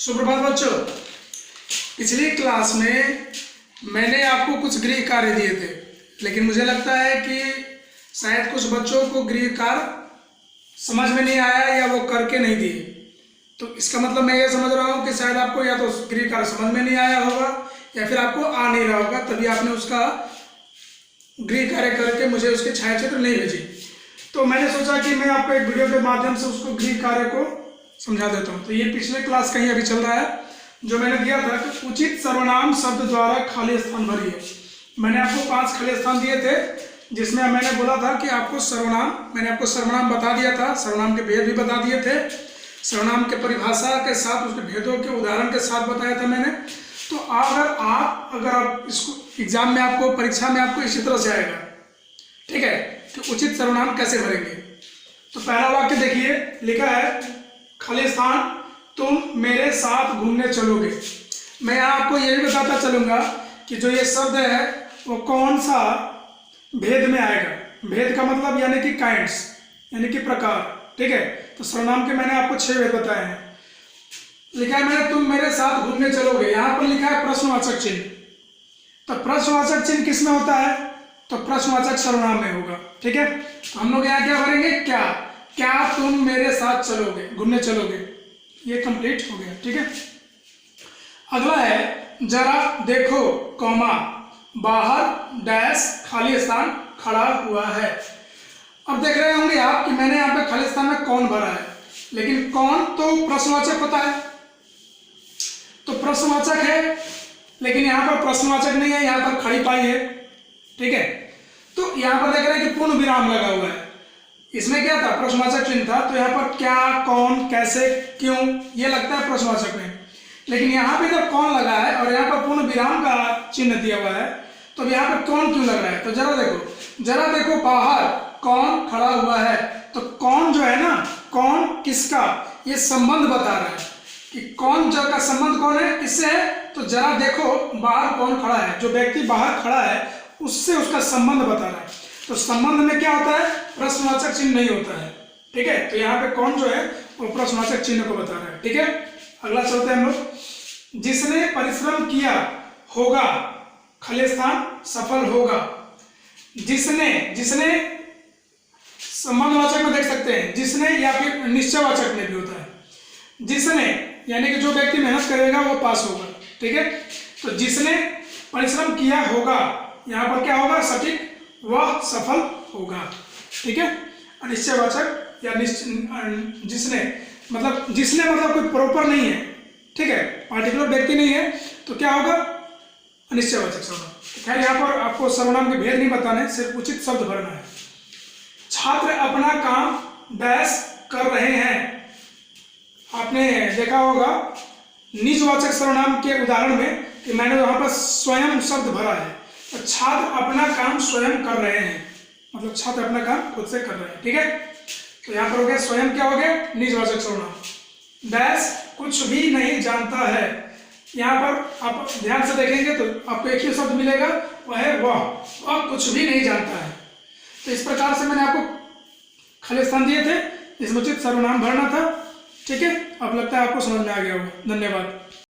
सुप्रभात बच्चों। पिछली क्लास में मैंने आपको कुछ गृह कार्य दिए थे, लेकिन मुझे लगता है कि शायद कुछ बच्चों को गृह कार्य समझ में नहीं आया या वो करके नहीं दिए। तो इसका मतलब मैं ये समझ रहा हूँ कि शायद आपको या तो गृह कार्य समझ में नहीं आया होगा या फिर आपको आ नहीं रहा होगा, तभी आपने उसका गृह कार्य करके मुझे उसके छायाचित्र नहीं भेजे। तो मैंने सोचा कि मैं आपको एक वीडियो के माध्यम से उसको गृह कार्य को समझा देता हूँ। तो ये पिछले क्लास का ही अभी चल रहा है, जो मैंने दिया था कि उचित सर्वनाम शब्द द्वारा खाली स्थान भरिए। मैंने आपको 5 खाली स्थान दिए थे, जिसमें मैंने बोला था कि आपको मैंने आपको सर्वनाम बता दिया था, सर्वनाम के भेद भी बता दिए थे, सर्वनाम के परिभाषा के साथ उसके भेदों के उदाहरण के साथ बताया था मैंने। तो अगर आप इसको एग्जाम में आपको परीक्षा में आपको इसी तरह से आएगा, ठीक है, कि उचित सर्वनाम कैसे भरेंगे। तो पहला वाक्य देखिए, लिखा है खाली स्थान, तुम मेरे साथ घूमने चलोगे। मैं आपको ये भी बताता चलूंगा कि जो ये शब्द है वो कौन सा भेद में आएगा। भेद का मतलब यानी कि काइंड्स, यानी कि प्रकार, ठीक है। तो सर्वनाम के मैंने आपको 6 भेद बताए हैं। लिखा है मैंने तुम मेरे साथ घूमने चलोगे, यहाँ पर लिखा है प्रश्नवाचक चिन्ह। तो प्रश्नवाचक चिन्ह किस में होता है? तो प्रश्नवाचक सर्वनाम में होगा, ठीक है। तो हम लोग यहाँ क्या भरेंगे? क्या तुम मेरे साथ चलोगे, घूमने चलोगे। ये कंप्लीट हो गया, ठीक है। अगला है जरा देखो कॉमा बाहर डैश खाली स्थान खड़ा हुआ है। अब देख रहे होंगे आप कि मैंने यहाँ पे खाली स्थान में कौन भरा है, लेकिन कौन तो प्रश्नवाचक होता है, तो प्रश्नवाचक है, लेकिन यहाँ पर प्रश्नवाचक नहीं है, यहाँ पर खड़ी पाई है, ठीक है। तो यहाँ पर देख रहे हैं कि पूर्ण विराम लगा हुआ है। इसमें क्या था? प्रश्नवाचक चिन्ह था। तो यहाँ पर क्या, कौन, कैसे, क्यों, ये लगता है प्रश्नवाचक में, लेकिन यहाँ पे जब कौन लगा है और यहाँ पर पूर्ण विराम का चिन्ह दिया हुआ है, तो यहाँ पर कौन क्यों लग रहा है? तो जरा देखो बाहर कौन खड़ा हुआ है। तो कौन जो है ना, कौन किसका, ये संबंध बता रहा है कि कौन जो का संबंध कौन है, किससे है। तो जरा देखो बाहर कौन खड़ा है, जो व्यक्ति बाहर खड़ा है उससे उसका संबंध बता रहा है। तो संबंध में क्या होता है? प्रश्नवाचक चिन्ह नहीं होता है, ठीक है। तो यहाँ पे कौन जो है वो प्रश्नवाचक चिन्ह को बता रहा है, ठीक है। अगला चलते हैं हम लोग। जिसने परिश्रम किया होगा खाली स्थान सफल होगा। जिसने संबंधवाचक में देख सकते हैं, जिसने, या फिर निश्चयवाचक में भी होता है। जिसने यानी कि जो व्यक्ति मेहनत करेगा वो पास होगा, ठीक है। तो जिसने परिश्रम किया होगा, यहाँ पर क्या होगा? सटीक, वह सफल होगा, ठीक है। अनिश्चयवाचक या जिसने मतलब कोई प्रॉपर नहीं है, ठीक है, पार्टिकुलर व्यक्ति नहीं है, तो क्या होगा? अनिश्चयवाचक सर्वनाम। खैर यहाँ पर आपको सर्वनाम के भेद नहीं बताने, सिर्फ उचित शब्द भरना है। छात्र अपना काम डैश कर रहे हैं। आपने देखा होगा निजवाचक सर्वनाम के उदाहरण में कि मैंने वहां पर स्वयं शब्द भरा है। तो छात्र अपना काम स्वयं कर रहे हैं, मतलब छात्र अपना काम खुद से कर रहे हैं, ठीक है। तो यहाँ पर हो गया स्वयं, क्या हो गया? निजवाचक सर्वनाम। डैश कुछ भी नहीं जानता है। यहाँ पर आप ध्यान से देखेंगे तो आपको एक ही शब्द मिलेगा, वह है वह कुछ भी नहीं जानता है। तो इस प्रकार से मैंने आपको खाली स्थान दिए थे, इसमें उचित सर्वनाम भरना था, ठीक है। अब लगता है आपको समझ में आ गया होगा। धन्यवाद।